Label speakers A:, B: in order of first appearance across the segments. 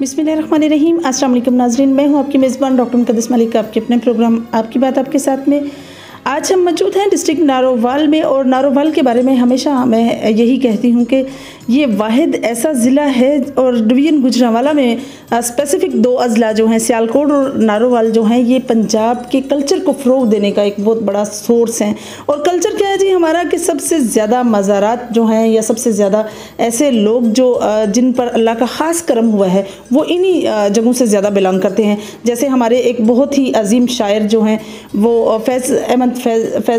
A: बिस्मिल्लाहिर्रहमानिर्रहीम। अस्सलाम वालेकुम नाज़रीन, मैं हूं आपकी मेज़बान डॉक्टर मुक़द्दस मलिक, आपके अपने प्रोग्राम आपकी बात आपके साथ में। आज हम मौजूद हैं डिस्ट्रिक्ट नारोवाल में, और नारोवाल के बारे में हमेशा मैं यही कहती हूं कि ये वाहिद ऐसा ज़िला है और डिवीज़न गुजरांवाला में स्पेसिफ़िक दो अज़ला जो हैं सियालकोट और नारोवाल जो हैं, ये पंजाब के कल्चर को फ़रोग़ देने का एक बहुत बड़ा सोर्स हैं। और कल्चर क्या है जी हमारा, कि सबसे ज़्यादा मज़ारात जो हैं या सबसे ज़्यादा ऐसे लोग जो जिन पर अल्लाह का ख़ास करम हुआ है वो इन्हीं जगहों से ज़्यादा बिलोंग करते हैं। जैसे हमारे एक बहुत ही अजीम शायर जो हैं वो फैज़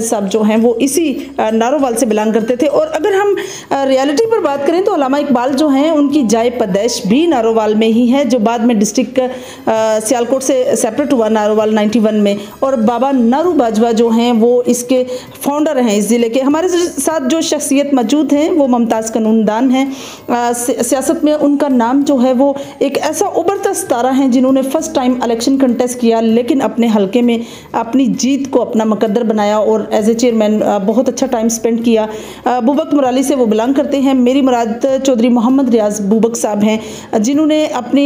A: साहब जो हैं वो इसी नारोवाल से बिलोंग करते थे। और अगर हम रियलिटी पर बात करें तो अल्लामा इकबाल जो हैं उनकी जाए पैदाइश भी नारोवाल में ही है, जो बाद में डिस्ट्रिक्ट सियालकोट से सेपरेट हुआ नारोवाल 91 में। और बाबा नारू बाजवा जो हैं वो इसके फाउंडर हैं इस ज़िले के। हमारे साथ जो शख्सियत मौजूद हैं वो मुमताज़ कानूनदान हैं। सियासत में उनका नाम जो है वो एक ऐसा उभरता सितारा है जिन्होंने फ़र्स्ट टाइम इलेक्शन कंटेस्ट किया, लेकिन अपने हलके में अपनी जीत को अपना मुकद्दर बनाया और एज ए चेयरमैन बहुत अच्छा टाइम स्पेंड किया। बुबक मुराली से वो बिलोंग करते हैं। मेरी मुराद चौधरी मोहम्मद रियाज बुबक साहब हैं, जिन्होंने अपनी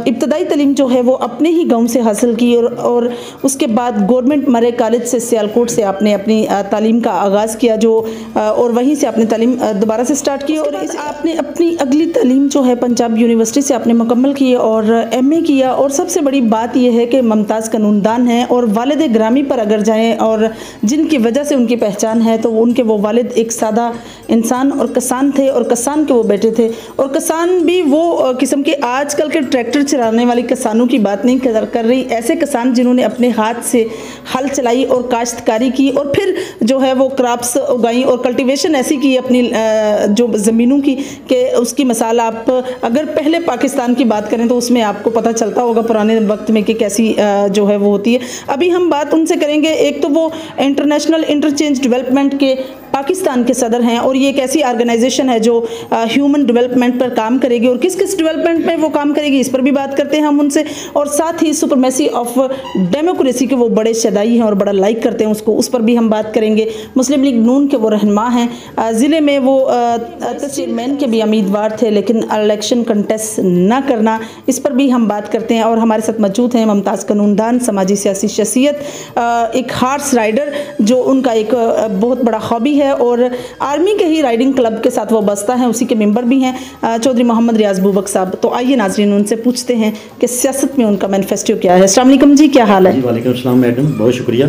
A: इब्तदाई तालीम जो है वो अपने ही गांव से हासिल की, और उसके बाद गवर्नमेंट मरे कॉलेज से सियालकोट से आपने अपनी तालीम का आगाज़ किया, जो और वहीं से आपने तालीम दोबारा से स्टार्ट की। और आपने अपनी अगली तालीम जो है पंजाब यूनिवर्सिटी से आपने मुकम्मल की और MA किया। और सबसे बड़ी बात यह है कि मुमताज़ कानूनदान हैं, और वालिद ग्रामी पर अगर जाएँ और जिनकी वजह से उनकी पहचान है तो उनके वो वालिद एक सादा इंसान और किसान थे, और किसान के वो बेटे थे। और किसान भी वो किस्म के आजकल के ट्रैक्टर चलाने वाले किसानों की बात नहीं कर रही, ऐसे किसान जिन्होंने अपने हाथ से हल चलाई और काश्तकारी की, और फिर जो है वो क्रॉप्स उगाई और कल्टीवेशन ऐसी की अपनी जो ज़मीनों की, कि उसकी मिसाल आप अगर पहले पाकिस्तान की बात करें तो उसमें आपको पता चलता होगा पुराने वक्त में कि कैसी जो है वो होती है। अभी हम बात उनसे करेंगे। एक तो वो इंटरनेशनल इंटरचेंज डेवलपमेंट के पाकिस्तान के सदर हैं, और ये एक ऐसी ऑर्गेनाइजेशन है जो ह्यूमन डेवलपमेंट पर काम करेगी, और किस किस डेवलपमेंट में वो काम करेगी इस पर भी बात करते हैं हम उनसे। और साथ ही सुपरमेसी ऑफ डेमोक्रेसी के वो बड़े शदाई हैं और बड़ा लाइक करते हैं उसको, उस पर भी हम बात करेंगे। मुस्लिम लीग नून के वो रहनुमा हैं। ज़िले में वो चेयरमैन के भी उम्मीदवार थे, लेकिन इलेक्शन कंटेस्ट ना करना, इस पर भी हम बात करते हैं। और हमारे साथ मौजूद हैं मुमताज़ कानूनदान, समाजी सियासी शख्सियत, एक हार्स राइडर जो उनका एक बहुत बड़ा हॉबी है, और आर्मी के ही राइडिंग क्लब के साथ वो बसता है, उसी के मेंबर भी हैं, चौधरी मोहम्मद रियाज बुबक साहब। तो आइए नाज़रीन उनसे पूछते हैं कि सियासत में उनका मैनिफेस्टो क्या है। अस्सलाम वालेकुम जी, क्या हाल है?
B: वालेकुम अस्सलाम मैडम, बहुत शुक्रिया।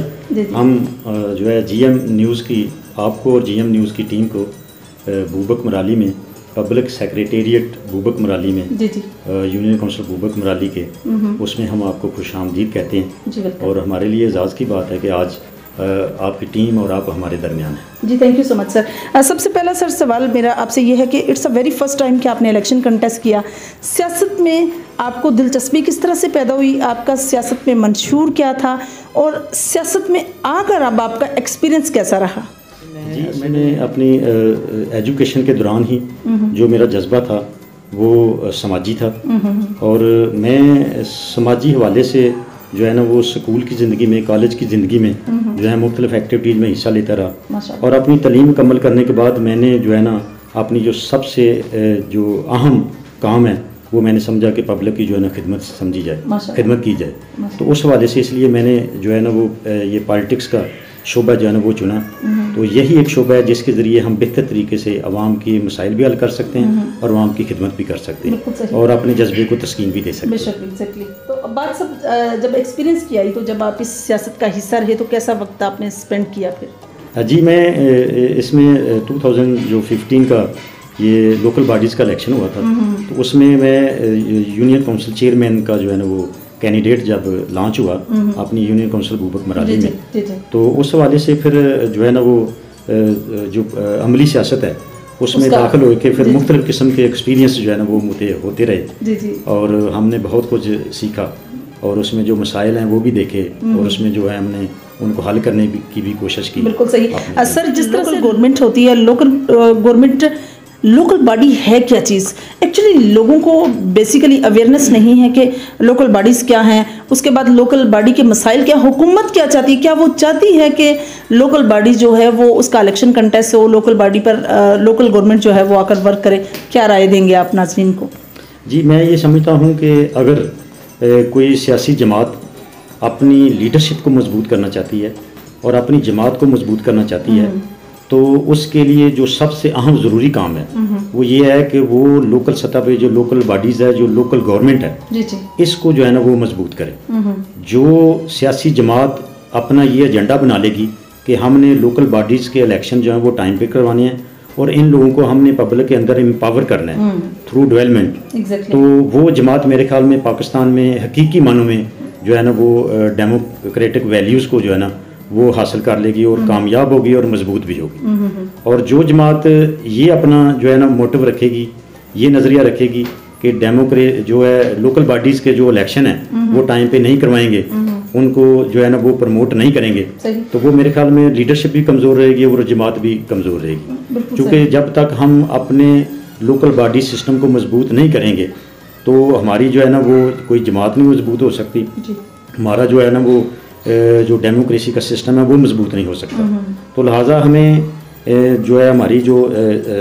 B: हम जो है GM न्यूज़ की, आपको और GM न्यूज़ की टीम को बुबक मुराली में पब्लिक सेक्रेटेरिएट बुबक मुराली में यूनियन काउंसिल बुबक मुराली के उसमें हम आपको खुशामदीद कहते हैं, और हमारे लिए एजाज़ की बात है कि आज आपकी टीम और आप हमारे दरमियान हैं।
A: जी, thank you so much sir. सबसे पहला सर सवाल मेरा आपसे ये है कि it's a very first time कि आपने इलेक्शन कंटेस्ट किया। सियासत में आपको दिलचस्पी किस तरह से पैदा हुई? आपका सियासत में मंशूर क्या था, और सियासत में आकर अब आपका एक्सपीरियंस कैसा रहा?
B: जी, मैंने अपनी एजुकेशन के दौरान ही जो मेरा जज्बा था वो समाजी था, और मैं समाजी हवाले से जो है ना वो स्कूल की ज़िंदगी में, कॉलेज की ज़िंदगी में जो है मुख्तलिफ एक्टिविटीज़ में हिस्सा लेता रहा। और अपनी तालीम मुकम्मल करने के बाद मैंने जो है ना अपनी जो सबसे जो अहम काम है वो मैंने समझा कि पब्लिक की जो है ना खिदमत समझी जाए, खिदमत की जाए। तो उस हवाले से इसलिए मैंने जो है ना वो ये पॉलिटिक्स का शोबा जो है ना वो चुना। तो यही एक शोबा है जिसके ज़रिए हम बेहतर तरीके से आवाम की मसाइल भी हल कर सकते हैं और आवाम की खिदमत भी कर सकते हैं, और अपने जज्बे को तस्कीन भी दे सकते हैं।
A: एग्जैक्टली। तो अब बात सब जब एक्सपीरियंस की आई, तो जब आप इस सियासत का हिस्सा रहे तो कैसा वक्त आपने स्पेंड किया फिर?
B: जी, मैं इसमें 2015 का ये लोकल बॉडीज़ का इलेक्शन हुआ था, तो उसमें मैं यूनियन काउंसिल चेयरमैन का जो है ना वो कैंडिडेट जब लॉन्च हुआ अपनी यूनियन काउंसिल बुबक मुराली में, तो उस हवाले से फिर जो है ना वो जो अमली सियासत है उसमें दाखिल हो के फिर मुख्तलिफ किस्म के एक्सपीरियंस जो है ना वो होते रहे, और हमने बहुत कुछ सीखा, और उसमें जो मसाइल हैं वो भी देखे, और उसमें जो है हमने उनको हल करने की भी कोशिश की।
A: बिल्कुल सही सर। जिस तरह से गवर्नमेंट होती है, लोकल गवर्नमेंट, लोकल बॉडी है क्या चीज़? एक्चुअली लोगों को बेसिकली अवेयरनेस नहीं है कि लोकल बॉडीज़ क्या हैं, उसके बाद लोकल बॉडी के मसाइल क्या, हुकूमत क्या चाहती है, क्या वो चाहती है कि लोकल बॉडी जो है वो उसका इलेक्शन कंटेस्ट हो, लोकल बॉडी पर लोकल गवर्नमेंट जो है वो आकर वर्क करे। क्या राय देंगे आप नाज़रीन को?
B: जी, मैं ये समझता हूँ कि अगर कोई सियासी जमात अपनी लीडरशिप को मजबूत करना चाहती है और अपनी जमात को मजबूत करना चाहती है, तो उसके लिए जो सबसे अहम ज़रूरी काम है वो ये है कि वो लोकल सतह पे जो लोकल बॉडीज़ है, जो लोकल गवर्नमेंट है,
A: जी।
B: इसको जो है ना वो मजबूत करे। जो सियासी जमात अपना ये एजेंडा बना लेगी कि हमने लोकल बॉडीज़ के इलेक्शन जो है वो टाइम पे करवाने हैं और इन लोगों को हमने पब्लिक के अंदर एम्पावर करना है थ्रू डेवलपमेंट, तो वो जमात मेरे ख्याल में पाकिस्तान में हकीकी मानों में जो है ना वो डेमोक्रेटिक वैल्यूज़ को जो है ना वो हासिल कर लेगी और कामयाब होगी और मजबूत भी होगी। और जो जमात ये अपना जो है ना मोटिव रखेगी, ये नज़रिया रखेगी कि जो है लोकल बॉडीज़ के जो इलेक्शन है वो टाइम पे नहीं करवाएंगे, उनको जो है ना वो प्रमोट नहीं करेंगे, तो वो मेरे ख्याल में लीडरशिप भी कमज़ोर रहेगी और जमात भी कमज़ोर रहेगी। क्योंकि जब तक हम अपने लोकल बॉडी सिस्टम को मजबूत नहीं करेंगे तो हमारी जो है ना वो कोई जमात नहीं मजबूत हो सकती, हमारा जो है ना वो जो डेमोक्रेसी का सिस्टम है वो मजबूत नहीं हो सकता। तो लिहाजा हमें जो है हमारी जो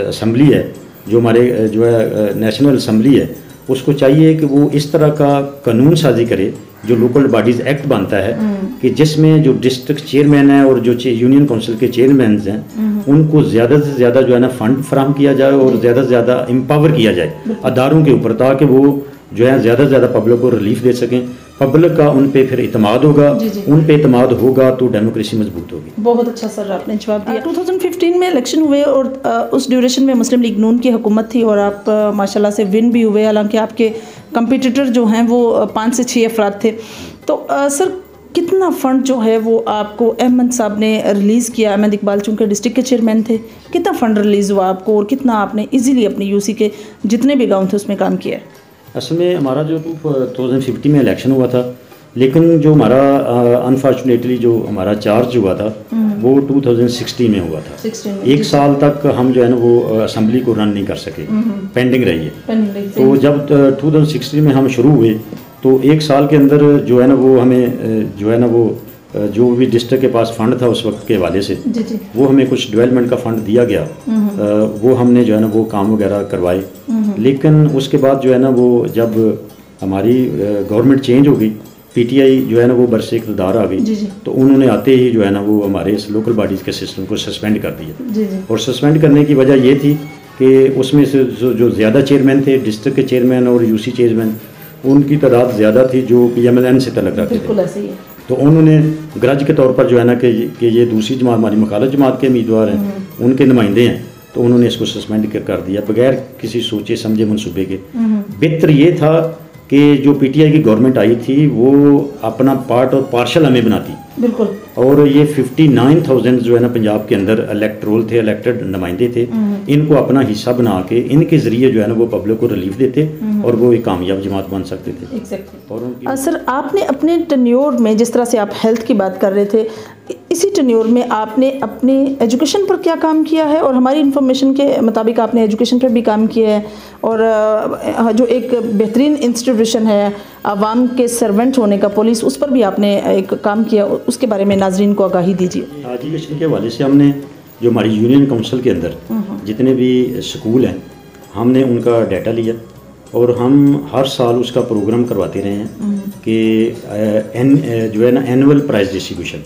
B: असम्बली है, जो हमारे जो है नेशनल असम्बली है, उसको चाहिए कि वो इस तरह का कानून साजी करे जो लोकल बॉडीज़ एक्ट बनता है कि जिसमें जो डिस्ट्रिक्ट चेयरमैन है और जो यूनियन काउंसिल के चेयरमैन हैं उनको ज़्यादा से ज़्यादा जो है ना फंड फराहम किया जाए और ज़्यादा से ज़्यादा एम्पावर किया जाए अदारों के ऊपर, ताकि वो जो है ज़्यादा से ज़्यादा पब्लिक को रिलीफ दे सकें। पब्लिक का उन पे फिर इतमाद होगा, उन पे इतमाद होगा तो डेमोक्रेसी मजबूत होगी।
A: बहुत अच्छा सर आपने जवाब दिया। 2015 में इलेक्शन हुए और उस ड्यूरेशन में मुस्लिम लीग नून की हुकूमत थी और आप माशाल्लाह से विन भी हुए, हालांकि आपके कंपटीटर जो हैं वो 5 से 6 अफराद थे। तो सर कितना फ़ंड जो है वो आपको अहमद साहब ने रिलीज़ किया? अहमद इकबाल चूँकि डिस्ट्रिक्ट के चेयरमैन थे, कितना फ़ंड रिलीज़ हुआ आपको और कितना आपने ईज़िली अपनी यूसी के जितने भी गाँव थे उसमें काम किया?
B: असल में हमारा जो 2050 में इलेक्शन हुआ था, लेकिन जो हमारा अनफॉर्चुनेटली जो हमारा चार्ज हुआ था वो 2016 में हुआ था। एक साल तक हम जो है ना वो असम्बली को रन नहीं कर सके, पेंडिंग रही है। तो जब 2016 में हम शुरू हुए तो एक साल के अंदर जो है ना वो हमें जो है ना वो जो भी डिस्ट्रिक्ट के पास फंड था उस वक्त के हवाले से वो हमें कुछ डेवलपमेंट का फंड दिया गया, वो हमने जो है ना वो काम वगैरह करवाए। लेकिन उसके बाद जो है ना वो जब हमारी गवर्नमेंट चेंज हो गई, पीटीआई जो है ना वो बरसे इक़्तिदार आ गई, तो उन्होंने आते ही जो है ना वो हमारे इस लोकल बॉडीज़ के सिस्टम को सस्पेंड कर दिया। और सस्पेंड करने की वजह ये थी कि उसमें से जो ज़्यादा चेयरमैन थे, डिस्ट्रिक्ट के चेयरमैन और यूसी चेयरमैन, उनकी तादाद ज़्यादा थी जो PMLN से तल्लुक़ रखते थे। तो उन्होंने ग्रज के तौर पर जो है ना कि ये दूसरी जमात हमारी मुखालिफ जमात के उम्मीदवार हैं, उनके नुमाइंदे हैं, तो उन्होंने इसको सस्पेंड कर दिया बगैर किसी सोचे समझे मनसूबे के। बेहतर ये था कि जो पीटीआई की गवर्नमेंट आई थी वो अपना पार्ट और पार्शल हमें बनाती, बिल्कुल। और ये 59,000 जो है ना पंजाब के अंदर इलेक्टोरल थे, इलेक्टेड नुमाइंदे थे, इनको अपना हिस्सा बना के इनके ज़रिए जो है ना वो पब्लिक को रिलीफ देते और वो एक कामयाब जमात बन सकते थे।
A: और सर आपने अपने टेन्योर में, जिस तरह से आप हेल्थ की बात कर रहे थे, इसी टेन्योर में आपने अपने एजुकेशन पर क्या काम किया है? और हमारी इन्फॉर्मेशन के मुताबिक आपने एजुकेशन पर भी काम किया है और जो एक बेहतरीन इंस्टीट्यूशन है आवाम के सर्वेंट होने का, पुलिस, उस पर भी आपने एक काम किया, उसके बारे में नाजरीन को आगाही दीजिए।
B: एजुकेशन के हवाले से हमने जो हमारी यूनियन काउंसिल के अंदर जितने भी स्कूल हैं हमने उनका डाटा लिया और हम हर साल उसका प्रोग्राम करवाते रहे हैं कि जो है ना एनुअल प्राइज़ डिस्ट्रीब्यूशन,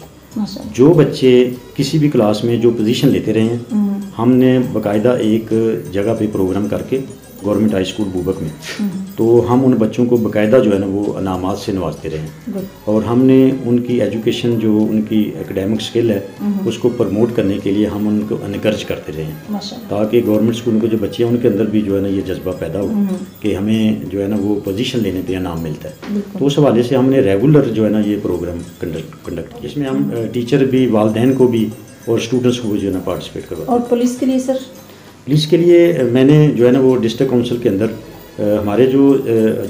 B: जो बच्चे किसी भी क्लास में जो पोजीशन लेते रहे हैं हमने बाकायदा एक जगह पे प्रोग्राम करके गवर्नमेंट हाई स्कूल बूबक में, तो हम उन बच्चों को बाकायदा जो है ना वो इनामात से नवाजते रहे और हमने उनकी एजुकेशन जो उनकी एकेडमिक स्किल है उसको प्रमोट करने के लिए हम उनको इनकरेज करते रहे ताकि गवर्नमेंट स्कूल के जो बच्चे हैं उनके अंदर भी जो है ना ये जज्बा पैदा हो कि हमें जो है ना वो पोजीशन लेने पे इनाम मिलता है। तो उस हवाले से हमने रेगुलर जो है ना ये प्रोग्राम कंडक्ट किया, इसमें हम टीचर भी, वालदैन को भी और स्टूडेंट्स को भी जो है ना पार्टिसिपेट करवाते।
A: और पुलिस के लिए सर?
B: पुलिस के लिए मैंने जो है ना वो डिस्ट्रिक्ट काउंसिल के अंदर हमारे जो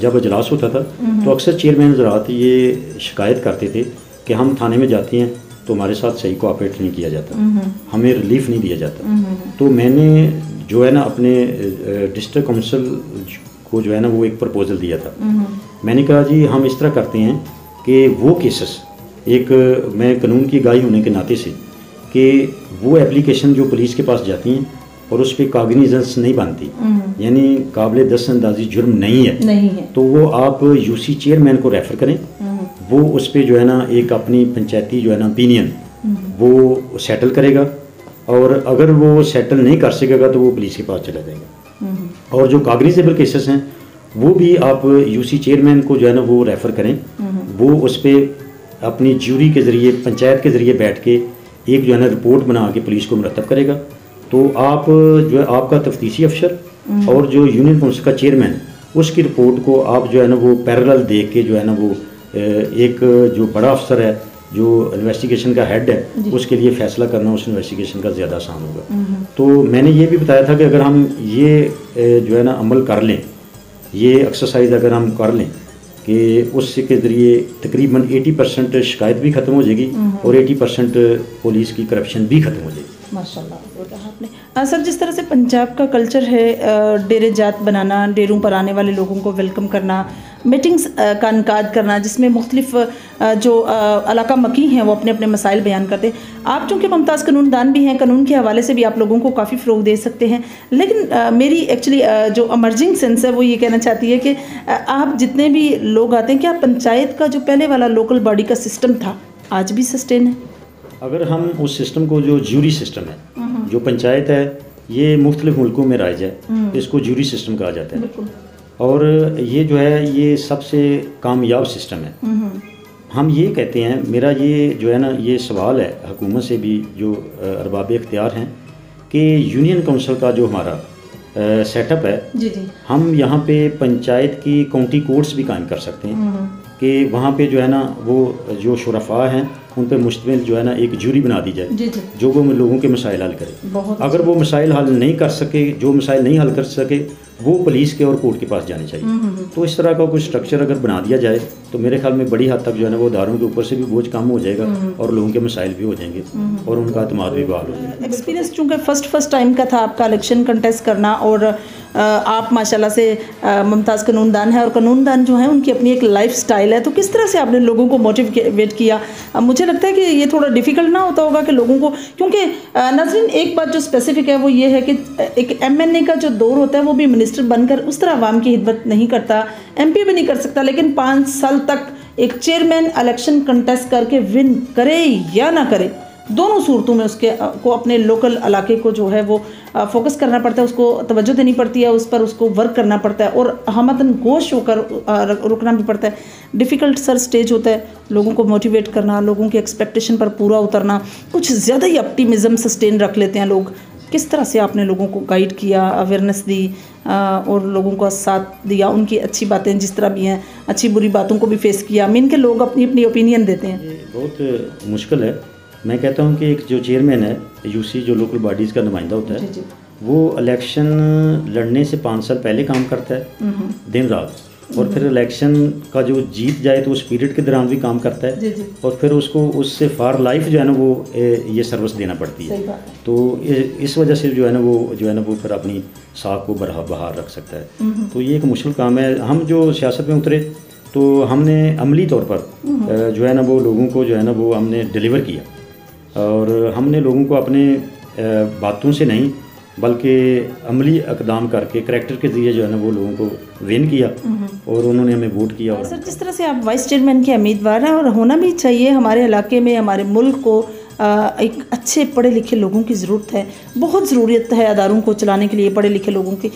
B: जब इजलास होता था तो अक्सर चेयरमैन ज़रात ये शिकायत करते थे कि हम थाने में जाते हैं तो हमारे साथ सही कोऑपरेट नहीं किया जाता, हमें रिलीफ नहीं दिया जाता। तो मैंने जो है ना अपने डिस्ट्रिक्ट काउंसिल को जो है ना वो एक प्रपोज़ल दिया था। मैंने कहा जी हम इस तरह करते हैं कि वो केसेस, एक मैं कानून की गाही होने के नाते से, कि वो एप्लीकेशन जो पुलिस के पास जाती हैं और उस पर कागनिजेंस नहीं बनती, यानी काबिल दस्तअंदाजी जुर्म नहीं है, तो वो आप यूसी चेयरमैन को रेफ़र करें, वो उस पर जो है ना एक अपनी पंचायती जो है ना ओपिनियन वो सेटल करेगा, और अगर वो सेटल नहीं कर सकेगा तो वो पुलिस के पास चला जाएगा। और जो कागनिजेबल केसेस हैं वो भी आप यूसी चेयरमैन को जो है ना वो रेफ़र करें, वो उस पर अपनी ज्यूरी के ज़रिए पंचायत के ज़रिए बैठ के एक जो है ना रिपोर्ट बना के पुलिस को मुरतब करेगा। तो आप जो है आपका तफ्तीशी अफसर और जो यूनियन काउंसिल का चेयरमैन उसकी रिपोर्ट को आप जो है ना वो पैरेलल देख के जो है ना वो एक जो बड़ा अफसर है जो इन्वेस्टिगेशन का हेड है उसके लिए फ़ैसला करना उस इन्वेस्टिगेशन का ज़्यादा आसान होगा। तो मैंने ये भी बताया था कि अगर हम ये जो है ना अमल कर लें, ये एक्सरसाइज अगर हम कर लें कि उसके ज़रिए तकरीबन 80% शिकायत भी ख़त्म हो जाएगी और 80% पुलिस की करप्शन भी ख़त्म हो जाएगी।
A: माशाल्लाह, वो कहा आपने। सर, जिस तरह से पंजाब का कल्चर है डेरे जात बनाना, डेरों पर आने वाले लोगों को वेलकम करना, मीटिंग्स का इनकाद करना जिसमें मुख्तलिफ जो इलाका मकी हैं वो अपने अपने मसाइल बयान करते हैं। आप चूँकि मुमताज़ कानूनदान भी हैं, कानून के हवाले से भी आप लोगों को काफ़ी फ़रोग दे सकते हैं, लेकिन मेरी एक्चुअली जो अमर्जिंग सेंस है वो ये कहना चाहती है कि आप जितने भी लोग आते हैं, क्या पंचायत का जो पहले वाला लोकल बॉडी का सिस्टम था आज भी सस्टेन है?
B: अगर हम उस सिस्टम को, जो ज्यूरी सिस्टम है, जो पंचायत है ये मुख्तलिफ मुल्कों में राइज है, इसको ज्यूरी सिस्टम कहा जाता है, और ये जो है ये सबसे कामयाब सिस्टम है। हम ये कहते हैं, मेरा ये जो है ना ये सवाल है हुकूमत से भी जो अरबाब इख्तियार हैं कि यूनियन काउंसिल का जो हमारा सेटअप है, हम यहाँ पे पंचायत की काउंटी कोर्ट्स भी कायम कर सकते हैं कि वहाँ पे जो है ना वो जो शुरफा हैं उन पे मुश्तमिल जो है ना एक जूरी बना दी जाए जो वो लोगों के मसाइल हल करे। अगर वो मसाइल हल नहीं कर सके, जो मसाइल नहीं हल कर सके, वो पुलिस के और कोर्ट के पास जाने चाहिए। तो इस तरह का कोई स्ट्रक्चर अगर बना दिया जाए तो मेरे ख्याल में बड़ी हद तक जो है ना वो अदारों के ऊपर से भी बोझ कम हो जाएगा और लोगों के मसाइल भी हो जाएंगे और उनका अतमाद भी बहाल हो जाएगा।
A: एक्सपीरियंस चूँकि फर्स्ट टाइम का था आपका इलेक्शन कंटेस्ट करना, और आप माशाल्लाह से मुमताज़ कानूनदान है और कानूनदान जो है उनकी अपनी एक लाइफ स्टाइल है, तो किस तरह से आपने लोगों को मोटिवेट किया? मुझे लगता है कि ये थोड़ा डिफ़िकल्ट ना होता होगा कि लोगों को, क्योंकि नाज़रीन एक बात जो स्पेसिफिक है वो ये है कि एक MNA का जो दौर होता है वो भी मिनिस्टर बनकर उस तरह आवाम की खिदमत नहीं करता, MP भी नहीं कर सकता, लेकिन 5 साल तक एक चेयरमैन इलेक्शन कंटेस्ट करके विन करे या ना करे, दोनों सूरतों में उसके को अपने लोकल इलाके को जो है वो फोकस करना पड़ता है, उसको तवज्जो देनी पड़ती है, उस पर उसको वर्क करना पड़ता है और हमतन गोश होकर रुकना भी पड़ता है। डिफ़िकल्ट सर स्टेज होता है, लोगों को मोटिवेट करना, लोगों के एक्सपेक्टेशन पर पूरा उतरना, कुछ ज़्यादा ही ऑप्टिमिज़म सस्टेन रख लेते हैं लोग। किस तरह से आपने लोगों को गाइड किया, अवेयरनेस दी और लोगों का साथ दिया, उनकी अच्छी बातें जिस तरह भी हैं, अच्छी बुरी बातों को भी फेस किया? मीन के लोग अपनी अपनी ओपिनियन देते हैं।
B: ये बहुत मुश्किल है। मैं कहता हूँ कि एक जो चेयरमैन है यूसी, जो लोकल बॉडीज़ का नुमाइंदा होता है, वो इलेक्शन लड़ने से 5 साल पहले काम करता है दिन रात, और फिर इलेक्शन का जो जीत जाए तो उस पीरियड के दौरान भी काम करता है, और फिर उसको उससे फॉर लाइफ जो है ना वो ये सर्विस देना पड़ती है। तो इस वजह से जो है ना वो फिर अपनी साख को बहार रख सकता है। तो ये एक मुश्किल काम है। हम जो सियासत में उतरे तो हमने अमली तौर पर जो है ना वो लोगों को जो है ना वो हमने डिलीवर किया, और हमने लोगों को अपने बातों से नहीं बल्कि अमली इक़दाम करके करैक्टर के ज़रिए जो है ना वो लोगों को विन किया और उन्होंने हमें वोट किया। और
A: सर, जिस तरह से आप वाइस चेयरमैन के उम्मीदवार हैं, और होना भी चाहिए, हमारे इलाके में, हमारे मुल्क को एक अच्छे पढ़े लिखे लोगों की ज़रूरत है, बहुत ज़रूरत है अदारों को चलाने के लिए पढ़े लिखे लोगों की।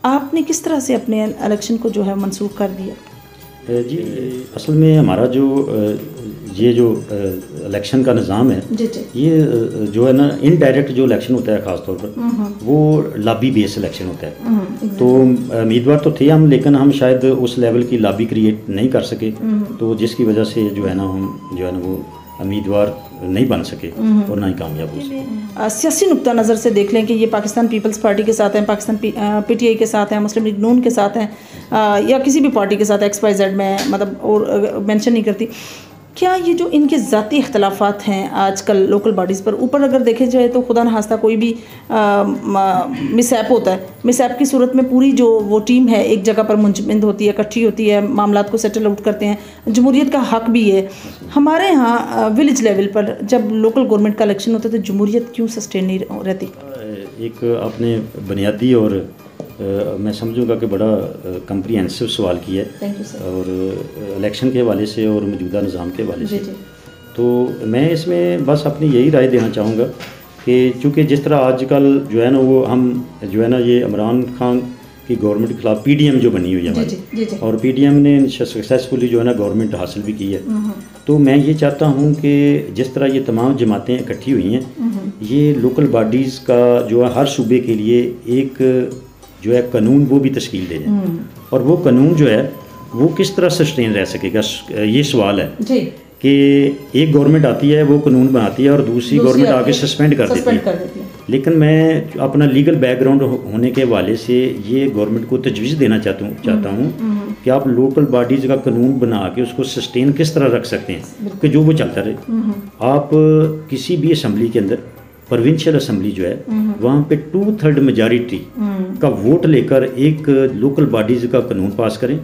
A: आपने किस तरह से अपने इलेक्शन को जो है मनसूख कर दिया?
B: जी, असल में हमारा जो ये जो इलेक्शन का निज़ाम है, ये जो है ना इनडायरेक्ट जो इलेक्शन होता है ख़ास तौर पर वो लॉबी बेस इलेक्शन होता है। तो उम्मीदवार तो थे हम, लेकिन हम शायद उस लेवल की लॉबी क्रिएट नहीं कर सके, तो जिसकी वजह से जो है ना हम जो है ना वो उम्मीदवार नहीं बन सके और ना ही कामयाब हो सके।
A: सियासी नुक्ता नज़र से देख लें कि ये पाकिस्तान पीपल्स पार्टी के साथ हैं, पाकिस्तान PTI के साथ हैं, मुस्लिम लीग नून के साथ हैं, या किसी भी पार्टी के साथ, XYZ में मतलब और मेंशन नहीं करती। क्या ये जो इनके ज़ाती इख्तलाफात हैं आजकल लोकल बॉडीज़ पर, ऊपर अगर देखे जाए तो खुदा न खास्ता कोई भी मिसहैप होता है, मिसहैप की सूरत में पूरी जो वो टीम है एक जगह पर मुंजमद होती है, इकट्ठी होती है, मामलात को सेटल आउट करते हैं, जमहूरियत का हक भी है। हमारे यहाँ विलेज लेवल पर जब लोकल गवर्नमेंट का इलेक्शन होता है तो जमहूरियत क्यों सस्टेन नहीं रहती?
B: एक आपने बुनियादी और मैं समझूंगा कि बड़ा कम्प्रीहेंसिव सवाल किया है, और इलेक्शन के हवाले से और मौजूदा निज़ाम के हवाले से। तो मैं इसमें बस अपनी यही राय देना चाहूँगा कि चूँकि जिस तरह आजकल जो है ना वो हम जो है ना ये इमरान खान की गवर्नमेंट के खिलाफ पीडीएम जो बनी हुई है हमारी, और पीडीएम ने सक्सेसफुली जो है ना गवर्नमेंट हासिल भी की है। तो मैं ये चाहता हूँ कि जिस तरह ये तमाम जमातें इकट्ठी हुई हैं, ये लोकल बॉडीज़ का जो है हर सूबे के लिए एक जो है कानून वो भी तश्कील दे दें, और वो कानून जो है वो किस तरह सस्टेन रह सकेगा, ये सवाल है कि एक गवर्नमेंट आती है वो कानून बनाती है और दूसरी गवर्नमेंट आके सस्पेंड कर देती है। लेकिन मैं अपना लीगल बैकग्राउंड होने के हवाले से ये गवर्नमेंट को तजवीज़ देना चाहता हूँ कि आप लोकल बॉडीज़ का कानून बना के उसको सस्टेन किस तरह रख सकते हैं कि जो वो चलता रहे। आप किसी भी असम्बली के अंदर, प्रोविंशियल असम्बली जो है, वहाँ पे 2/3 मेजॉरिटी का वोट लेकर एक लोकल बॉडीज़ का कानून पास करें,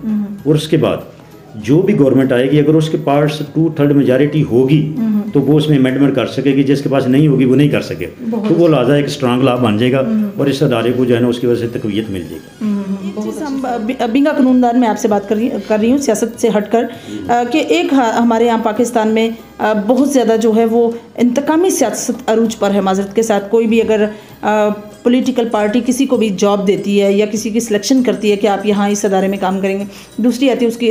B: और उसके बाद जो भी गवर्नमेंट आएगी अगर उसके पास 2/3 मेजॉरिटी होगी तो वो उसमें अमेंडमेंट कर सकेगी, जिसके पास नहीं होगी वो नहीं कर सके। तो वो लिहाजा एक स्ट्रांग लॉ बन जाएगा और इस अदारे को जो है ना उसकी वजह से तकवीत मिल जाएगी।
A: बिंगा कानूनदार मैं आपसे बात कर रही हूँ सियासत से हटकर, कि एक हमारे यहाँ पाकिस्तान में बहुत ज़्यादा जो है वो इंतकामी सियासत अरूज पर है। माजरत के साथ कोई भी अगर पॉलिटिकल पार्टी किसी को भी जॉब देती है या किसी की सिलेक्शन करती है कि आप यहाँ इस अदारे में काम करेंगे, दूसरी आती है उसकी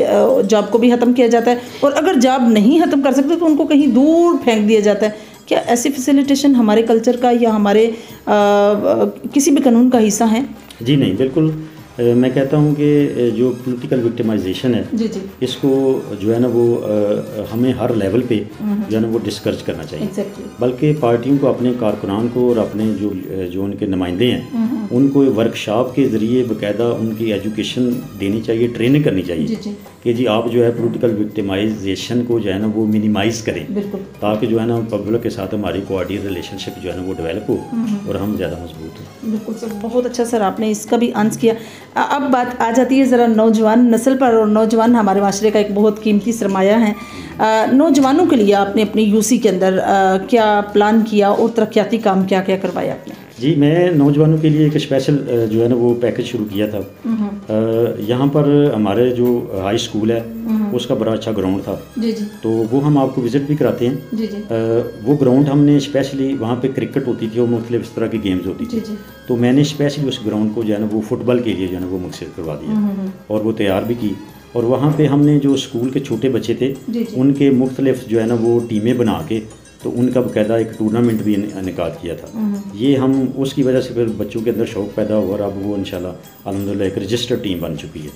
A: जॉब को भी ख़त्म किया जाता है, और अगर जॉब नहीं ख़त्म कर सकते तो उनको कहीं दूर फेंक दिया जाता है। क्या ऐसी फैसिलिटेशन हमारे कल्चर का या हमारे किसी भी कानून का हिस्सा है?
B: जी नहीं, बिल्कुल। मैं कहता हूँ कि जो पॉलिटिकल विक्टिमाइजेशन है इसको जो है ना वो हमें हर लेवल पे जो है ना वो डिस्करेज करना चाहिए। बल्कि पार्टियों को अपने कारकुनान को और अपने जो उनके नुमाइंदे हैं उनको वर्कशॉप के ज़रिए बाकायदा उनकी एजुकेशन देनी चाहिए, ट्रेनिंग करनी चाहिए कि जी आप जो है पॉलिटिकल विक्टिमाइजेशन को जो है ना वो मिनिमाइज़ करें, ताकि जो है ना पब्लिक के साथ हमारी कोऑर्डिनेट रिलेशनशिप जो है ना वो डेवलप हो और हम ज़्यादा मजबूत हों।
A: बिल्कुल सर, बहुत अच्छा सर आपने इसका भी आंस किया। अब बात आ जाती है ज़रा नौजवान नस्ल पर, और नौजवान हमारे माशरे का एक बहुत कीमती सरमाया है। नौजवानों के लिए आपने अपनी यूसी के अंदर क्या प्लान किया और तरक्याती काम क्या क्या करवाया आपने?
B: जी, मैं नौजवानों के लिए एक स्पेशल जो है ना वो पैकेज शुरू किया था। यहाँ पर हमारे जो हाई स्कूल है उसका बड़ा अच्छा ग्राउंड था, तो वो हम आपको विज़िट भी कराते हैं। वो ग्राउंड हमने स्पेशली, वहाँ पे क्रिकेट होती थी और मुख्तलिफ इस तरह की गेम्स होती थी, तो मैंने स्पेशली उस ग्राउंड को जो है ना वो फुटबॉल के लिए जो है ना वो मुख्तसर करवा दिया और वो तैयार भी की। और वहाँ पे हमने जो स्कूल के छोटे बच्चे थे उनके मुख्तलिफ जो है ना वो टीमें बना के तो उनका बाकायदा एक टूर्नामेंट भी इनेकाद किया था। ये हम उसकी वजह से फिर बच्चों के अंदर शौक़ पैदा हुआ और अब वो इंशाल्लाह अल्हम्दुलिल्लाह एक रजिस्टर्ड टीम बन चुकी है।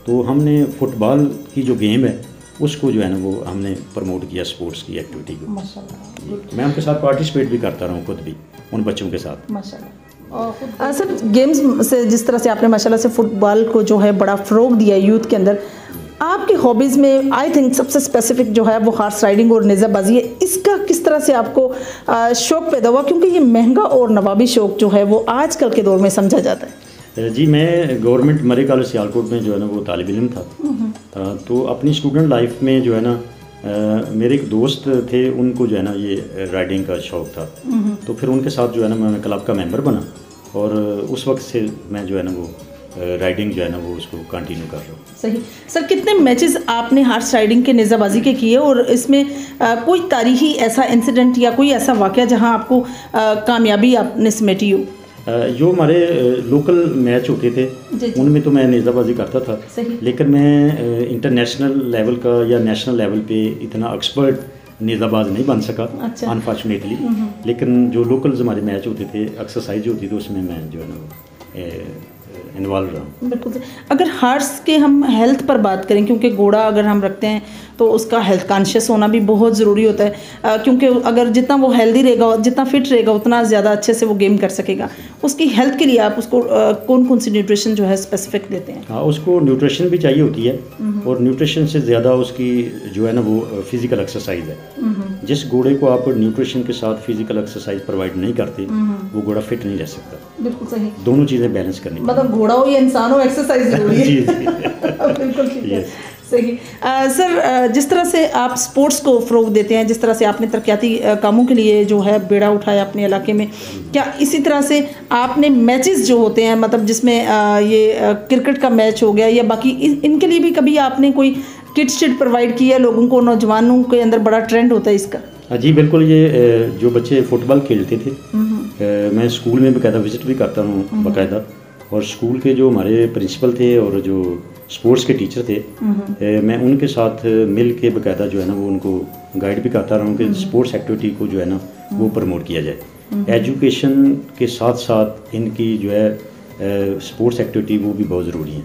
B: तो हमने फुटबॉल की जो गेम है उसको जो है ना वो हमने प्रमोट किया, स्पोर्ट्स की एक्टिविटी को। माशाल्लाह, मैं उनके साथ पार्टिसिपेट भी करता रहा हूँ खुद भी उन बच्चों के साथ।
A: माशाल्लाह सर, गेम्स से जिस तरह से आपने माशाल्लाह से फ़ुटबॉल को जो है बड़ा फ़रोग दिया यूथ के अंदर, आपकी हॉबीज़ में आई थिंक सबसे स्पेसिफिक जो है वो हॉर्स राइडिंग और नेज़ाबाजी है। इसका किस तरह से आपको शौक़ पैदा हुआ, क्योंकि ये महंगा और नवाबी शौक़ जो है वो आजकल के दौर में समझा जाता है?
B: जी, मैं गवर्नमेंट मरे कॉलेज सियालकोट में जो है ना वो तालिब इल्म था। तो अपनी स्टूडेंट लाइफ में जो है ना मेरे एक दोस्त थे, उनको जो है ना ये राइडिंग का शौक़ था, तो फिर उनके साथ जो है ना मैं क्लब का मेंबर बना और उस वक्त से मैं जो है ना वो राइडिंग जो है ना वो उसको कंटिन्यू कर रहा हूँ।
A: सही सर, कितने मैचेस आपने हॉर्स राइडिंग के नेज़ाबाजी के किए, और इसमें कोई तारीखी ऐसा इंसिडेंट या कोई ऐसा वाक़या जहाँ आपको कामयाबी आपने समेटी हो?
B: जो हमारे लोकल मैच होते थे उनमें तो मैं नेज़ाबाजी करता था, लेकिन मैं इंटरनेशनल लेवल का या नेशनल लेवल पे इतना एक्सपर्ट नेज़ाबाज नहीं बन सका अनफॉर्चुनेटली। लेकिन जो लोकल हमारे मैच होते थे, एक्सरसाइज होती थी, उसमें मैं जो है ना इन्वॉल्व रहा।
A: बिल्कुल। अगर हॉर्स के हम हेल्थ पर बात करें, क्योंकि घोड़ा अगर हम रखते हैं तो उसका हेल्थ कॉन्शियस होना भी बहुत ज़रूरी होता है, क्योंकि अगर जितना वो हेल्दी रहेगा, जितना फिट रहेगा, उतना ज़्यादा अच्छे से वो गेम कर सकेगा। उसकी हेल्थ के लिए आप उसको कौन कौन सी न्यूट्रिशन जो है स्पेसिफिक देते हैं?
B: हाँ, उसको न्यूट्रिशन भी चाहिए होती है, और न्यूट्रिशन से ज़्यादा उसकी जो है ना वो फिज़िकल एक्सरसाइज है। जिस घोड़े को आप न्यूट्रिशन के साथ फिज़िकल एक्सरसाइज प्रोवाइड नहीं करते वो घोड़ा फिट नहीं रह सकता।
A: बिल्कुल सही,
B: दोनों चीज़ें बैलेंस करनी,
A: मतलब घोड़ा हो या इंसान हो, एक्सरसाइज ज़रूरी है।
B: जी जी बिल्कुल ठीक है।
A: सही। सर, जिस तरह से आप स्पोर्ट्स को फ़रोग देते हैं, जिस तरह से आपने तरक्याती कामों के लिए जो है बेड़ा उठाया अपने इलाके में, क्या इसी तरह से आपने मैचेस जो होते हैं, मतलब जिसमें ये क्रिकेट का मैच हो गया या बाकी इनके लिए भी कभी आपने कोई किट शिट प्रोवाइड की है लोगों को? नौजवानों के अंदर बड़ा ट्रेंड होता है इसका।
B: जी बिल्कुल, ये जो बच्चे फुटबॉल खेलते थे, मैं स्कूल में बाकायदा विज़िट भी करता हूँ बाकायदा, और स्कूल के जो हमारे प्रिंसिपल थे और जो स्पोर्ट्स के टीचर थे, मैं उनके साथ मिल के बाकायदा जो है ना वो उनको गाइड भी करता रहा हूँ कि स्पोर्ट्स एक्टिविटी को जो है ना वो प्रमोट किया जाए। एजुकेशन के साथ साथ इनकी जो है स्पोर्ट्स एक्टिविटी वो भी बहुत ज़रूरी है।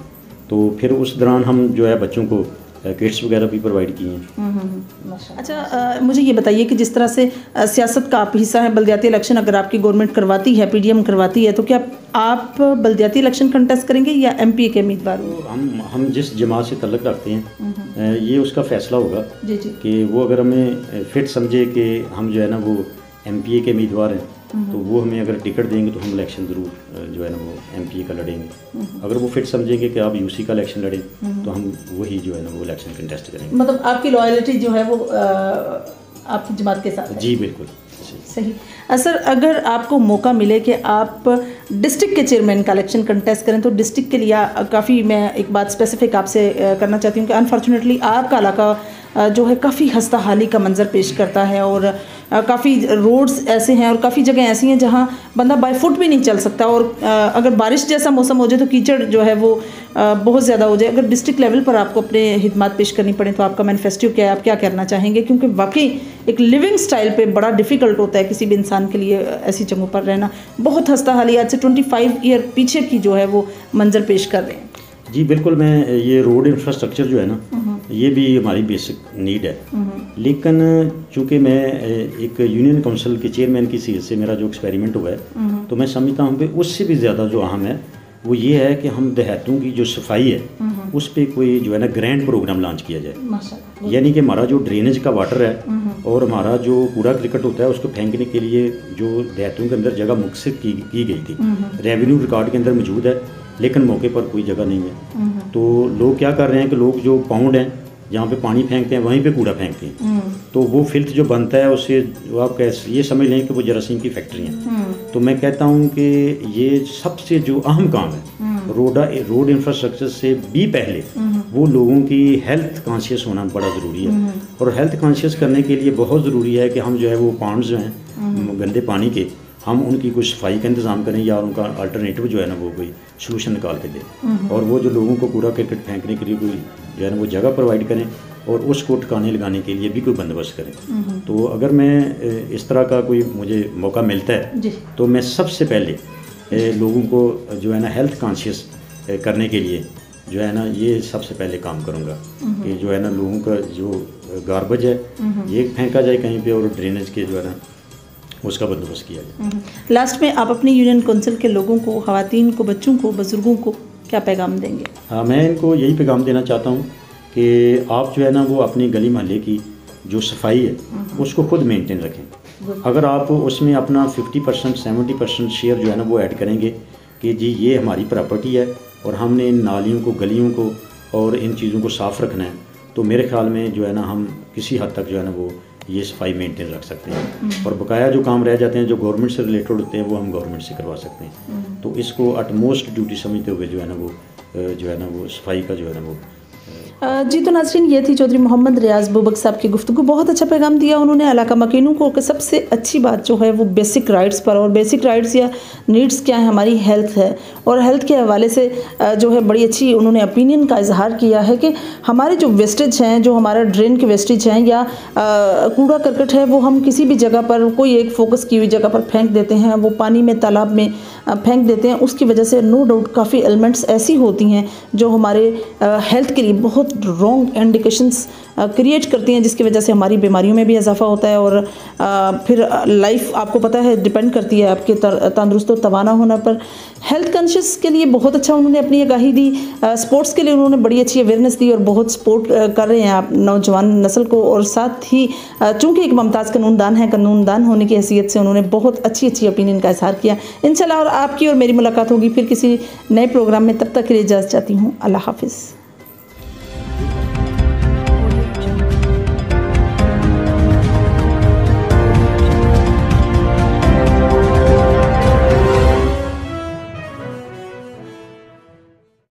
B: तो फिर उस दौरान हम जो है बच्चों को किट्स वगैरह भी प्रोवाइड किए हैं।
A: अच्छा, मुझे ये बताइए कि जिस तरह से सियासत का आप हिस्सा है, बल्दियाती इलेक्शन अगर आपकी गवर्नमेंट करवाती है, पीडीएम करवाती है, तो क्या आप बल्दियाती इलेक्शन कंटेस्ट करेंगे या एमपीए के उम्मीदवार हो?
B: हम जिस जमात से तल्लुक़ रखते हैं ये उसका फैसला होगा
A: जी
B: कि वो अगर हमें फिट समझे कि हम जो है ना वो एमपीए के उम्मीदवार हैं, तो वो हमें अगर टिकट देंगे तो हम इलेक्शन ज़रूर जो है ना वो एमपीए का लड़ेंगे। अगर वो फिट समझेंगे कि आप यूसी का इलेक्शन लड़ें, तो हम वही जो है ना वो इलेक्शन कंटेस्ट करेंगे।
A: मतलब आपकी लॉयल्टी जो है वो आपकी जमात के साथ है?
B: जी बिल्कुल
A: सही। सर, अगर आपको मौका मिले कि आप डिस्ट्रिक्ट के चेयरमैन का इलेक्शन कंटेस्ट करें, तो डिस्ट्रिक्ट के लिए काफ़ी, मैं एक बात स्पेसिफिक आपसे करना चाहती हूँ कि अनफॉर्चुनेटली आपका इलाका जो है काफ़ी खस्ता हाली का मंजर पेश करता है, और काफ़ी रोड्स ऐसे हैं और काफ़ी जगह ऐसी हैं जहाँ बंदा बाय फुट भी नहीं चल सकता, और अगर बारिश जैसा मौसम हो जाए तो कीचड़ जो है वो बहुत ज़्यादा हो जाए। अगर डिस्ट्रिक्ट लेवल पर आपको अपने हिदमात पेश करनी पड़े तो आपका मैनिफेस्टो क्या है, आप क्या करना चाहेंगे? क्योंकि वाकई एक लिविंग स्टाइल पे बड़ा डिफ़िकल्ट होता है किसी भी इंसान के लिए ऐसी जगहों पर रहना। बहुत हस्ता हाली आज से 25 ईयर पीछे की जो है वो मंजर पेश कर रहे हैं।
B: जी बिल्कुल, मैं ये रोड इंफ्रास्ट्रक्चर जो है ना ये भी हमारी बेसिक नीड है, लेकिन चूँकि मैं एक यूनियन काउंसिल के चेयरमैन की सीट से मेरा जो एक्सपेरिमेंट हुआ है, तो मैं समझता हूँ कि उससे भी ज़्यादा जो अहम है वो ये है कि हम देहातों की जो सफाई है उस पर कोई जो है ना ग्रैंड प्रोग्राम लॉन्च किया जाए। यानी कि हमारा जो ड्रेनेज का वाटर है और हमारा जो कूड़ा क्रिकेट होता है उसको फेंकने के लिए जो देहातों के अंदर जगह मुक्सित की गई थी, रेवेन्यू रिकॉर्ड के अंदर मौजूद है, लेकिन मौके पर कोई जगह नहीं है। तो लोग क्या कर रहे हैं कि लोग जो पाउंड हैं जहाँ पे पानी फेंकते हैं वहीं पे कूड़ा फेंकते हैं, तो वो फिल्थ जो बनता है उससे आप कैसे ये समझ लें कि वो जरासीम की फैक्ट्री हैं। तो मैं कहता हूँ कि ये सबसे जो अहम काम है रोड इंफ्रास्ट्रक्चर से भी पहले वो लोगों की हेल्थ कॉन्शियस होना बड़ा ज़रूरी है, और हेल्थ कॉन्शियस करने के लिए बहुत ज़रूरी है कि हम जो है वो पाउंड जो हैं गंदे पानी के, हम उनकी कुछ सफाई का इंतज़ाम करें या उनका अल्टरनेटिव जो है ना वो कोई सलूशन निकाल के दें, और वो जो लोगों को कूड़ा करकट फेंकने के लिए कोई जो है ना वो जगह प्रोवाइड करें और उसको ठिकाने लगाने के लिए भी कोई बंदोबस्त करें। तो अगर मैं इस तरह का कोई मुझे मौका मिलता है तो मैं सबसे पहले लोगों को जो है ना हेल्थ कॉन्शियस करने के लिए जो है ना ये सबसे पहले काम करूँगा कि जो है ना लोगों का जो गार्बेज है ये फेंका जाए कहीं पे, और ड्रेनेज के जो है ना उसका बंदोबस्त किया जाए।
A: लास्ट में आप अपनी यूनियन काउंसिल के लोगों को, ख़वातीन को, बच्चों को, बुज़ुर्गों को क्या पैगाम देंगे?
B: हाँ, मैं इनको यही पैगाम देना चाहता हूँ कि आप जो है ना वो अपनी गली मोहल्ले की जो सफाई है उसको खुद मेंटेन रखें। अगर आप उसमें अपना 50% 70% शेयर जो है ना वो ऐड करेंगे कि जी ये हमारी प्रॉपर्टी है और हमने इन नालियों को, गलियों को और इन चीज़ों को साफ़ रखना है, तो मेरे ख्याल में जो है ना हम किसी हद तक जो है ना वो ये सफाई मेंटेन रख सकते हैं, और बकाया जो काम रह जाते हैं जो गवर्नमेंट से रिलेटेड होते हैं वो हम गवर्नमेंट से करवा सकते हैं। तो इसको अटमोस्ट ड्यूटी समझते हुए जो है ना वो सफाई का जो है ना वो
A: जी। तो नाज़रीन, ये थी चौधरी मोहम्मद रियाज़ बुबक साहब की गुफ्तगू। बहुत अच्छा पैगाम दिया उन्होंने इलाका मकीनों को कि सबसे अच्छी बात जो है वो बेसिक राइट्स पर, और बेसिक राइट्स या नीड्स क्या है, हमारी हेल्थ है, और हेल्थ के हवाले से जो है बड़ी अच्छी उन्होंने ओपिनियन का इजहार किया है कि हमारे जो वेस्टेज हैं, जो हमारा ड्रेन के वेस्टेज हैं या कूड़ा करकट है, वो हम किसी भी जगह पर कोई एक फोकस की हुई जगह पर फेंक देते हैं, वो पानी में, तालाब में फेंक देते हैं। उसकी वजह से नो डाउट काफ़ी एलिमेंट्स ऐसी होती हैं जो हमारे हेल्थ के लिए बहुत रॉन्ग इंडिकेशंस क्रिएट करती हैं, जिसकी वजह से हमारी बीमारियों में भी इजाफा होता है, और फिर लाइफ आपको पता है डिपेंड करती है आपके तंदुरुस्त और तवाना होना पर। हेल्थ कॉन्शियस के लिए बहुत अच्छा उन्होंने अपनी आगाही दी, स्पोर्ट्स के लिए उन्होंने बड़ी अच्छी अवेयरनेस दी और बहुत सपोर्ट कर रहे हैं आप नौजवान नस्ल को, और साथ ही चूँकि एक मुमताज़ कानूनदान है, कानूनदान होने की हैसियत से उन्होंने बहुत अच्छी ओपिनियन का इजहार किया। इंशाल्लाह और आपकी और मेरी मुलाकात होगी फिर किसी नए प्रोग्राम में, तब तक के लिए इजाज़त चाहती हूँ। अल्लाह हाफिज़।